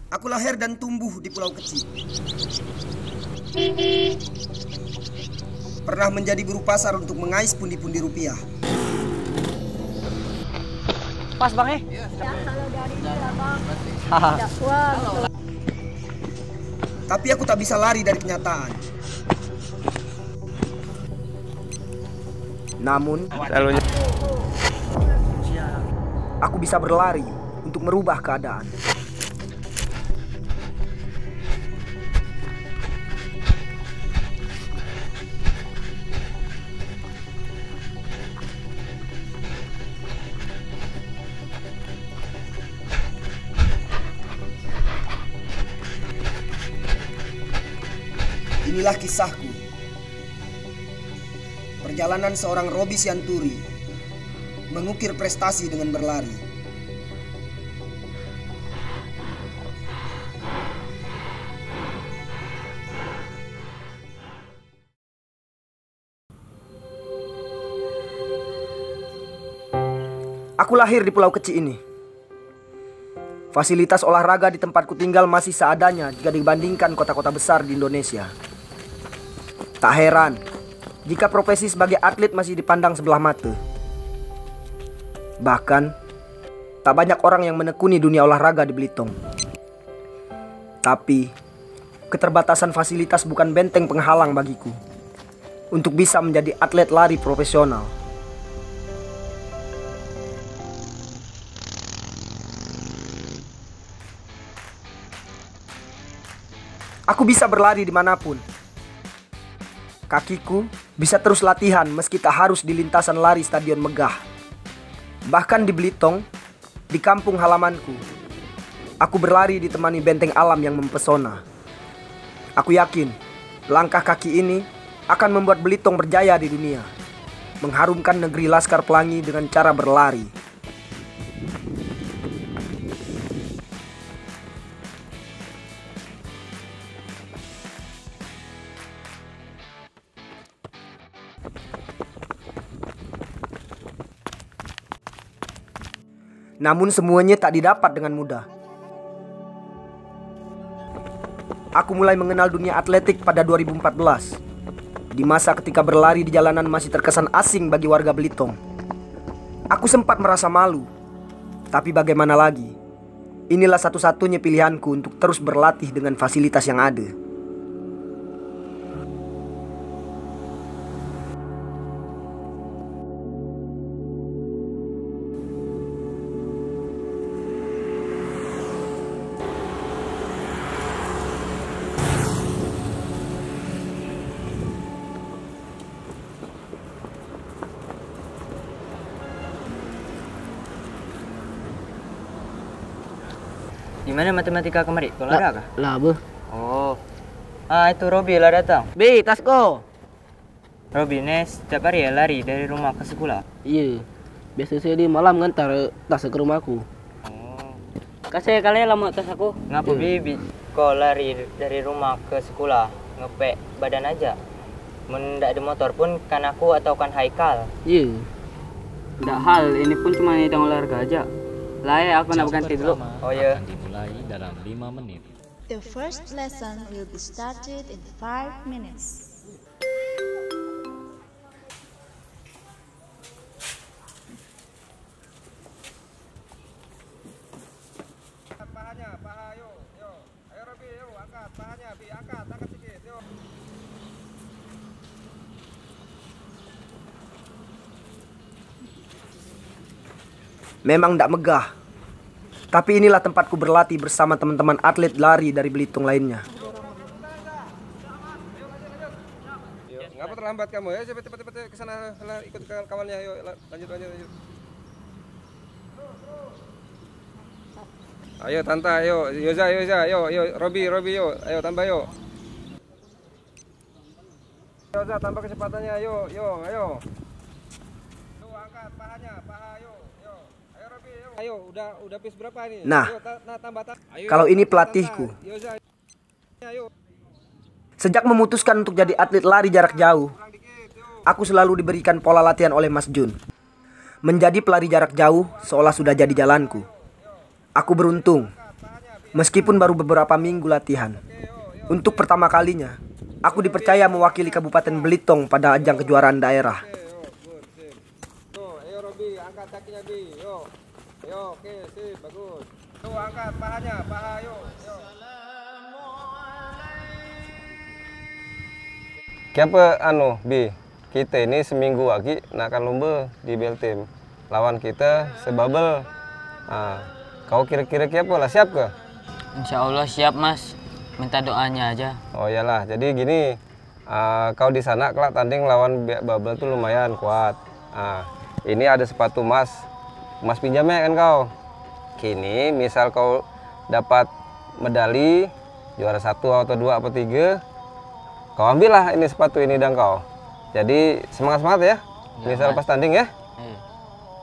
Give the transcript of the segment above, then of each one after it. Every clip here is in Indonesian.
Aku lahir dan tumbuh di pulau kecil. Pernah menjadi buruh pasar untuk mengais pundi-pundi rupiah. Pas bang Ya, Kalau dari ini lah bang. Haha. Wah, Tapi aku tak bisa lari dari kenyataan. Namun, aku bisa berlari untuk merubah keadaan. Inilah kisahku. Perjalanan seorang Robi Sianturi mengukir prestasi dengan berlari. Aku lahir di pulau kecil ini. Fasilitas olahraga di tempatku tinggal masih seadanya jika dibandingkan kota-kota besar di Indonesia. Tak heran jika profesi sebagai atlet masih dipandang sebelah mata. Bahkan, tak banyak orang yang menekuni dunia olahraga di Belitung. Tapi, keterbatasan fasilitas bukan benteng penghalang bagiku untuk bisa menjadi atlet lari profesional. Aku bisa berlari dimanapun. Kakiku bisa terus latihan meski tak harus di lintasan lari stadion megah. Bahkan di Belitung, di kampung halamanku, aku berlari ditemani benteng alam yang mempesona. Aku yakin langkah kaki ini akan membuat Belitung berjaya di dunia, mengharumkan negeri Laskar Pelangi dengan cara berlari. Namun semuanya tak didapat dengan mudah. Aku mulai mengenal dunia atletik pada 2014. Di masa ketika berlari di jalanan masih terkesan asing bagi warga Belitung. Aku sempat merasa malu. Tapi bagaimana lagi? Inilah satu-satunya pilihanku untuk terus berlatih dengan fasilitas yang ada. Gimana matematika kemarin? Kau lari kah? Lah, bu. Oh. Itu Robi lah datang. Bi, tasko. Robi ini setiap hari ya lari dari rumah ke sekolah. Iya. Biasa saya di malam ngantar tas ke rumahku. Oh. Kasih kalian lama tas aku. Ngapa bibi kau lari dari rumah ke sekolah? Ngepek badan aja. Mendak ada motor pun kan aku atau kan Haikal. Iya. Tidak hal, ini pun cuma hitung olahraga aja. Lah ya, aku nak berganti dulu. Oh ya. Akan dimulai dalam 5 menit. the first lesson will be started in 5 minutes. Paha, yuk. Ayo Robi, yuk, angkat pahanya, Bi, angkat sedikit, yuk. Memang tidak megah, tapi inilah tempatku berlatih bersama teman-teman atlet lari dari Belitung lainnya. Ngapa terlambat kamu ya? Cepat ke sana, ikut kawannya. Yuk, lanjut. Ayo Tanta, ayo Yoza, ayo Robi, yuk, ayo tambah yuk. Yoza, tambah kecepatannya, ayo. Yuk, angkat pahanya, yuk. Ayo Robi, yuk. Ayo, udah piece berapa ini? Nah, tambah. Ayo, kalau ini pelatihku. Yoza, ayo. Sejak memutuskan untuk jadi atlet lari jarak jauh, aku selalu diberikan pola latihan oleh Mas Jun. Menjadi pelari jarak jauh seolah sudah jadi jalanku. Aku beruntung Meskipun baru beberapa minggu latihan, untuk pertama kalinya, aku dipercaya mewakili Kabupaten Belitung pada ajang kejuaraan daerah. Tuh, ayo Robi, angkat kakinya Bi. Yuk. Yo, oke, sip, bagus. Tuh, angkat pahanya, paha, yuk. Siapa Bi? Kita ini seminggu lagi nak akan lomba di Beltim. Lawan kita sebabel. Kau kira-kira siapa lah, siap ke? Insya Allah siap mas, minta doanya aja. Oh iyalah, jadi gini, kau di sana kelak tanding lawan Babel tuh lumayan kuat. Ini ada sepatu mas pinjamnya kan kau. Kini misal kau dapat medali juara 1 atau 2 atau 3, kau ambillah ini sepatu ini dan kau. Jadi semangat ya, misal pas tanding ya.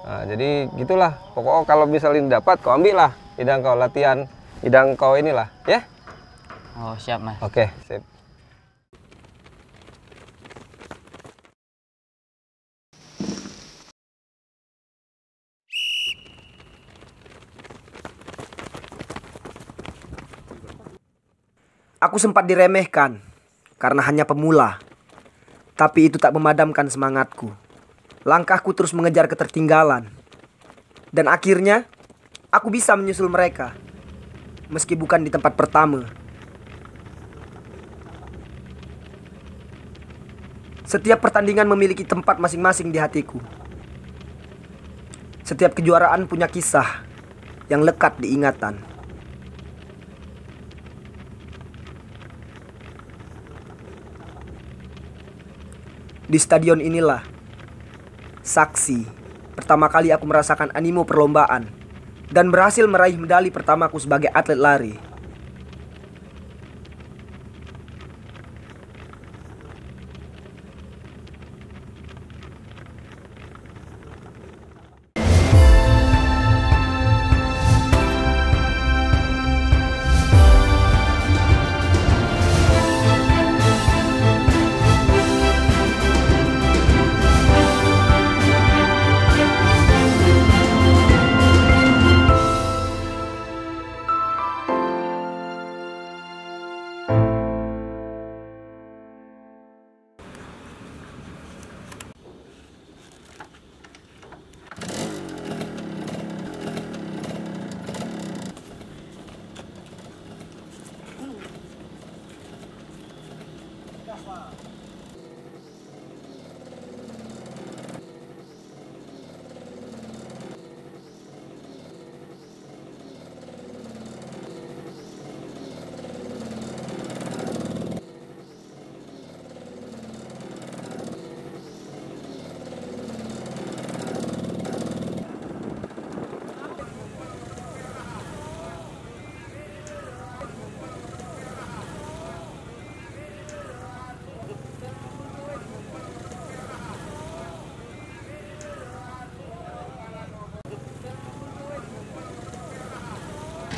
Jadi gitulah, pokoknya kalau misalnya dapat kau ambillah, idang kau latihan, idang kau inilah ya. Oh siap mas. Oke, sip. Aku sempat diremehkan karena hanya pemula. Tapi itu tak memadamkan semangatku. Langkahku terus mengejar ketertinggalan. Dan akhirnya, aku bisa menyusul mereka. Meski bukan di tempat pertama. Setiap pertandingan memiliki tempat masing-masing di hatiku. Setiap kejuaraan punya kisah yang lekat di ingatan. Di stadion inilah, saksi, pertama kali aku merasakan animo perlombaan dan berhasil meraih medali pertamaku sebagai atlet lari.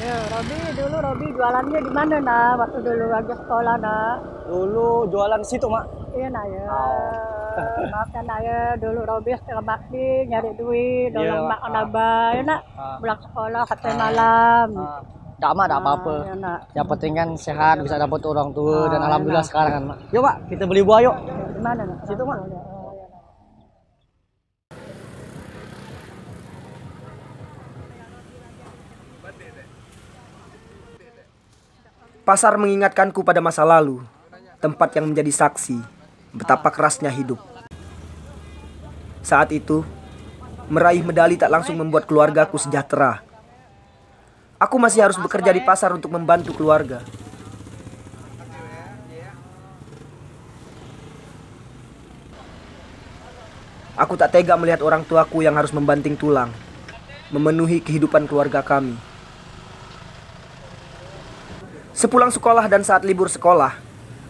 Ya, Robi jualannya di mana nak? Waktu dulu aja sekolah nak. Dulu jualan di situ, Mak. Iya nak ya. Maafkan nak ya, dulu Robi setengah bakti nyari duit, nolong mak abah ya nak. Pulang sekolah sampai malam. Enggak, Mak, enggak apa-apa. Ya, nak. Yang penting kan sehat, bisa dapat orang tua dan alhamdulillah sekarang kan, Mak. Yuk, Mak, kita beli buah yuk. Di mana nak? Situ, Mak. Pasar mengingatkanku pada masa lalu, tempat yang menjadi saksi betapa kerasnya hidup. Saat itu, meraih medali tak langsung membuat keluargaku sejahtera. Aku masih harus bekerja di pasar untuk membantu keluarga. Aku tak tega melihat orang tuaku yang harus membanting tulang, memenuhi kehidupan keluarga kami. Sepulang sekolah dan saat libur sekolah,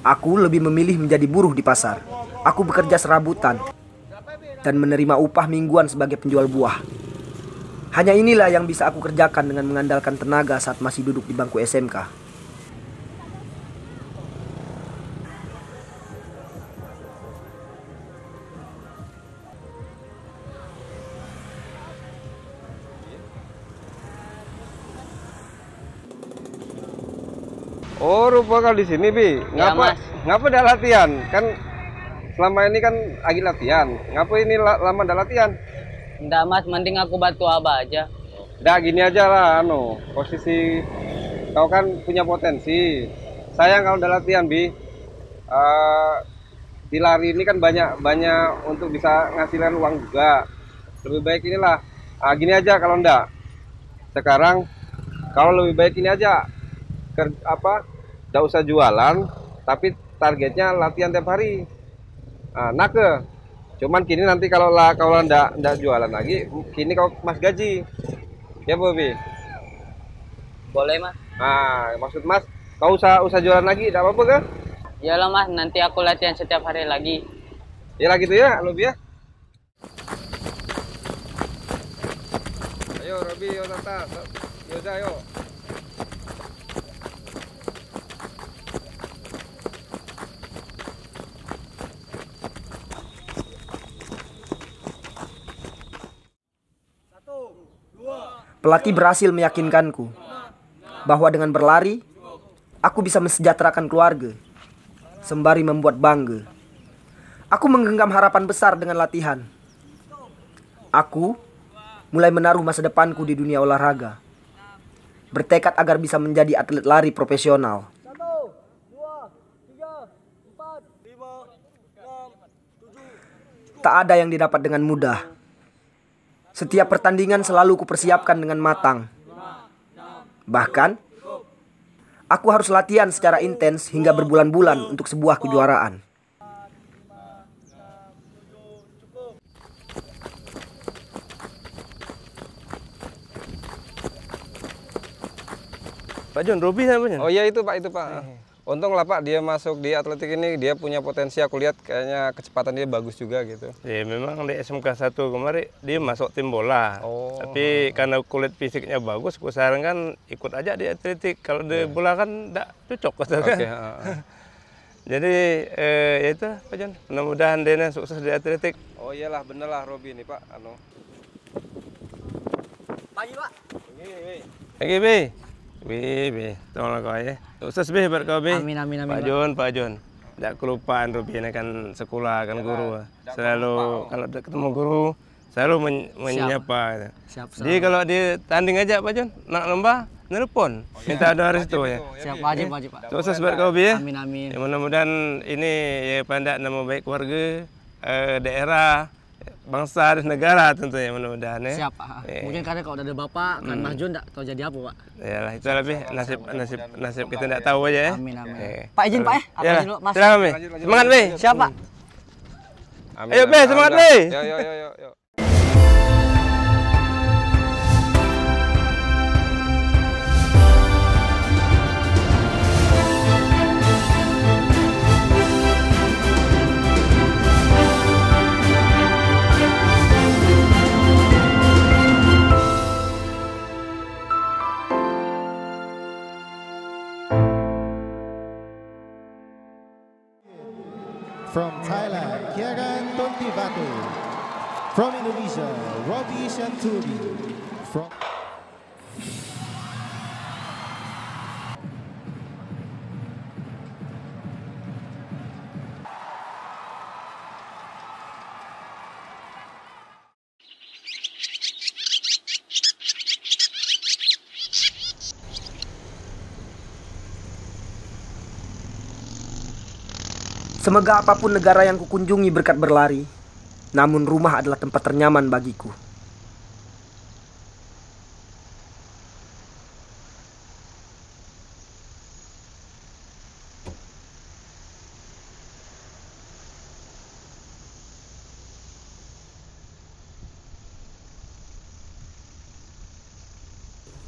aku lebih memilih menjadi buruh di pasar. Aku bekerja serabutan dan menerima upah mingguan sebagai penjual buah. Hanya inilah yang bisa aku kerjakan dengan mengandalkan tenaga saat masih duduk di bangku SMK. Oh, rupa kau di sini, Bi. Ya, Ngapa? Mas. Ngapa udah latihan? Kan selama ini kan lagi latihan. Ngapa ini lama udah latihan? Enggak Mas, mending aku bantu Abah aja. Udah gini aja lah, posisi kau kan punya potensi. Sayang kalau udah latihan, Bi. Di lari ini kan banyak untuk bisa ngasilkan uang juga. Lebih baik inilah. Gini aja kalau enggak. Sekarang kalau lebih baik ini aja. Nggak usah jualan, tapi targetnya latihan tiap hari. Cuman kini nanti kalau ndak jualan lagi, kini kau mas gaji. Ya, Bobi. Boleh Mas? Maksud Mas, kau usah jualan lagi, tidak apa-apa kan? Iyalah Mas, nanti aku latihan setiap hari lagi. Ya lah gitu ya, Robi ya. Ayo Robi, yo Tata, Yoza, ayo. Pelatih berhasil meyakinkanku bahwa dengan berlari, aku bisa mensejahterakan keluarga, sembari membuat bangga. Aku menggenggam harapan besar dengan latihan. Aku mulai menaruh masa depanku di dunia olahraga, bertekad agar bisa menjadi atlet lari profesional. 1, 2, 3, 4, 5, 6, 7. Tak ada yang didapat dengan mudah. Setiap pertandingan selalu kupersiapkan dengan matang. Bahkan, aku harus latihan secara intens hingga berbulan-bulan untuk sebuah kejuaraan. Pak Jon, Robi apa Jon? Oh iya itu Pak. Untung lah Pak, dia masuk di atletik ini, dia punya potensi, aku lihat kayaknya kecepatan dia bagus juga gitu. Ya memang di SMK 1 kemarin dia masuk tim bola. Oh. Tapi karena kulit fisiknya bagus, aku sarankan ikut aja di atletik. Kalau di bola kan enggak cocok kan. Oke. Jadi ya itu Pak Jon, mudah-mudahan dia sukses di atletik. Oh iyalah, bener lah Robi ini Pak. Pagi Pak. Oke, Be. Be, tolonglah kau ya. Sukses Be buat kau Be. Amin. Pak Jon. Tidak kelupaan Robi ini kan sekolah kan guru. Selalu kalau ketemu guru selalu menyapa. Siap. Jadi kalau dia tanding aja Pak Jon, nak lomba nelpon. Minta doa restu ya. Siap, wajib Pak. Sukses buat kau Be ya. Amin. Ya, mudah-mudahan ini ya pandai nama baik keluarga, daerah, bangsa dan negara tentunya mudah-mudahan ya. Siap. Mungkin karena kalau udah ada Bapak, kan Mas Jun enggak tahu jadi apa, Pak. Yalah, itu lebih nasib kita enggak tahu aja ya. Amin. Pak izin Pak ya. Apa izin dulu, Mas? Silakan Be. Semangat Be. Siap, Pak. Ayo Be, semangat Be. Yo. From Thailand, Kiagan Tontivatu. From Indonesia, Robi Shanturi. From Semegah apapun negara yang kukunjungi berkat berlari, namun rumah adalah tempat ternyaman bagiku.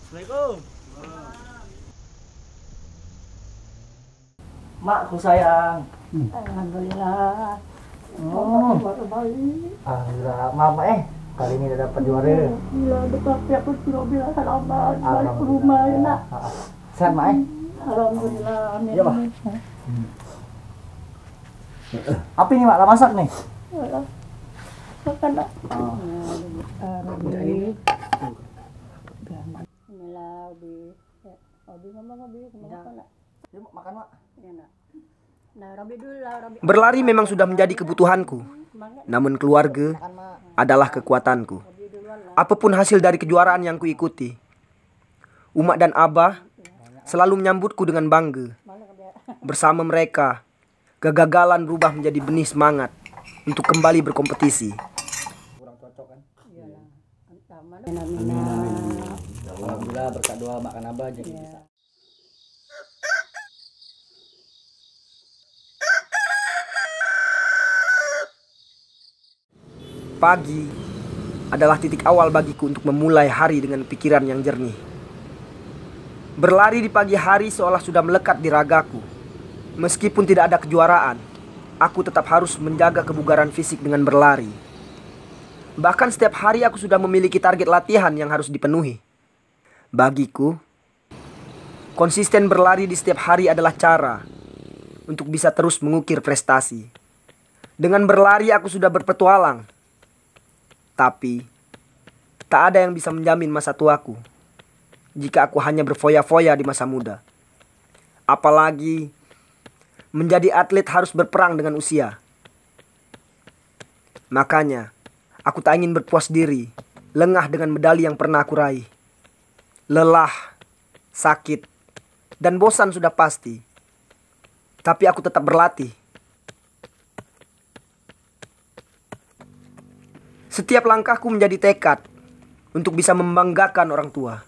Assalamualaikum. Makku sayang. Alhamdulillah. Alhamdulillah, Mama kali ini udah dapat juara. Alhamdulillah, tapi aku sudah bilang selamat balik ke rumah ya nak. Sehat Mak Alhamdulillah, amin. Iya, Pak. Apa ini Mak? Lah masak nih? Alah. Makan nak. Inilah Abi. Abi ngomong Abi, makan nak. Yuk makan mak. Nah, Robi dulu lah, Robi. Berlari memang sudah menjadi kebutuhanku, namun keluarga adalah kekuatanku. Apapun hasil dari kejuaraan yang kuikuti, Umak dan Abah selalu menyambutku dengan bangga. Bersama mereka, kegagalan berubah menjadi benih semangat untuk kembali berkompetisi. Kurang cocok kan? Iyalah. Amin. Alhamdulillah berkat doa makan Abah jadi bisa. Pagi adalah titik awal bagiku untuk memulai hari dengan pikiran yang jernih. Berlari di pagi hari seolah sudah melekat di ragaku. Meskipun tidak ada kejuaraan, aku tetap harus menjaga kebugaran fisik dengan berlari. Bahkan setiap hari aku sudah memiliki target latihan yang harus dipenuhi. Bagiku, konsisten berlari di setiap hari adalah cara untuk bisa terus mengukir prestasi. Dengan berlari aku sudah berpetualang. Tapi, tak ada yang bisa menjamin masa tuaku jika aku hanya berfoya-foya di masa muda. Apalagi, menjadi atlet harus berperang dengan usia. Makanya, aku tak ingin berpuas diri, lengah dengan medali yang pernah aku raih. Lelah, sakit, dan bosan sudah pasti. Tapi aku tetap berlatih. Setiap langkahku menjadi tekad untuk bisa membanggakan orang tua,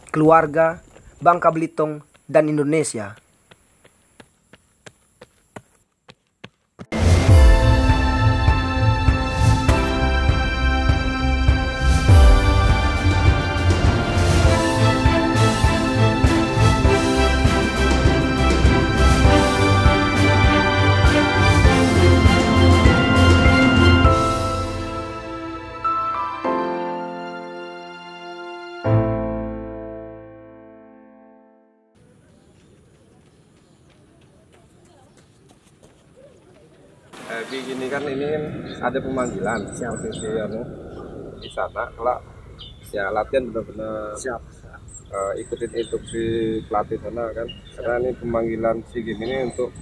keluarga, Bangka Belitung, dan Indonesia. Begini kan ini kan ada pemanggilan posisi di sana. Kalau ya latihan benar-benar ikutin instruksi pelatih sana kan. Karena ini pemanggilan SEA Games ini untuk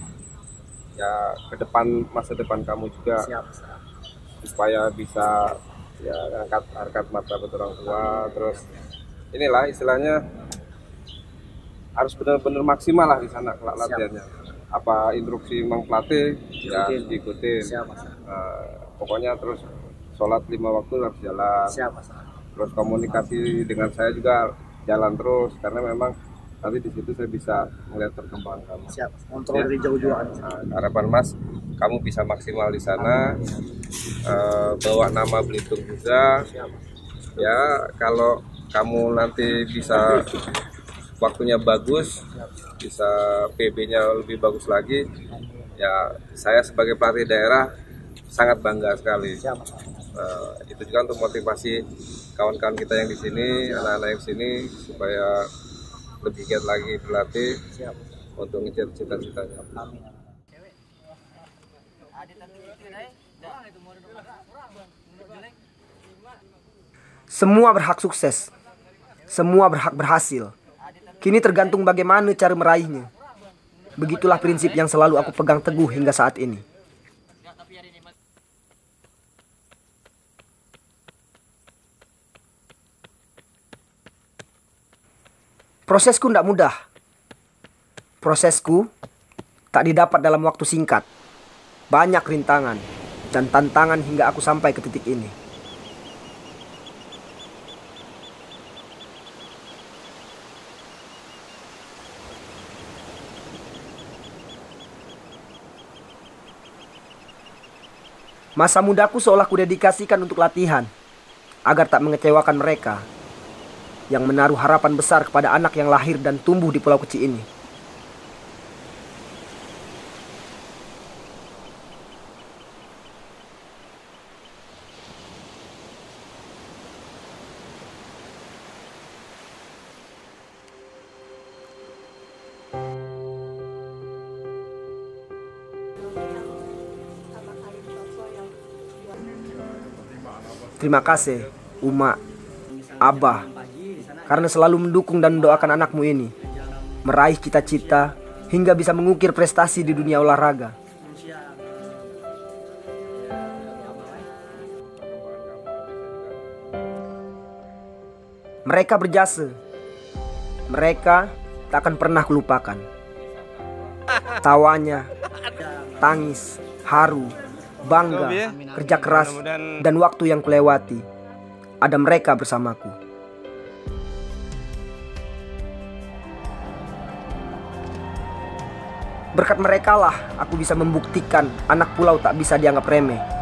ya ke depan, masa depan kamu juga. Supaya bisa ya angkat martabat orang tua. Terus inilah istilahnya harus benar-benar maksimal lah di sana kalau latihannya. Apa instruksi Mang Pelatih ya diikutin. Pokoknya terus sholat 5 waktu harus jalan. Terus komunikasi dengan saya juga jalan terus karena memang nanti di situ saya bisa melihat perkembangan kamu. Kontrol dari jauh juga. Harapan Mas, kamu bisa maksimal di sana, bawa nama Belitung juga. Ya kalau kamu nanti bisa waktunya bagus, bisa PB-nya lebih bagus lagi, ya saya sebagai pelatih daerah sangat bangga sekali. Itu juga untuk motivasi kawan-kawan kita yang di sini, anak-anak yang di sini supaya lebih giat lagi berlatih untuk ngejar cita-citanya. Semua berhak sukses, semua berhak berhasil. Kini tergantung bagaimana cara meraihnya. Begitulah prinsip yang selalu aku pegang teguh hingga saat ini. Prosesku tidak mudah. Prosesku tak didapat dalam waktu singkat. Banyak rintangan dan tantangan hingga aku sampai ke titik ini. Masa mudaku seolah kudedikasikan untuk latihan, agar tak mengecewakan mereka yang menaruh harapan besar kepada anak yang lahir dan tumbuh di pulau kecil ini. Terima kasih, Umak, Abah, karena selalu mendukung dan mendoakan anakmu ini meraih cita-cita hingga bisa mengukir prestasi di dunia olahraga. Mereka berjasa. Mereka tak akan pernah kulupakan. Tawanya, tangis, haru, bangga, kerja keras, dan waktu yang kulewati. Ada mereka bersamaku. Berkat mereka lah aku bisa membuktikan anak pulau tak bisa dianggap remeh.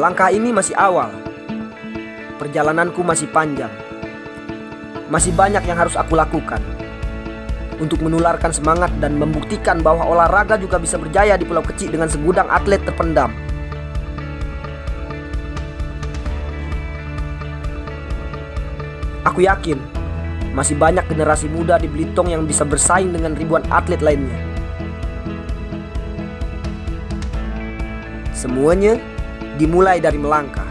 Langkah ini masih awal. Perjalananku masih panjang. Masih banyak yang harus aku lakukan untuk menularkan semangat dan membuktikan bahwa olahraga juga bisa berjaya di pulau kecil dengan segudang atlet terpendam. Aku yakin masih banyak generasi muda di Belitung yang bisa bersaing dengan ribuan atlet lainnya. Semuanya dimulai dari melangkah.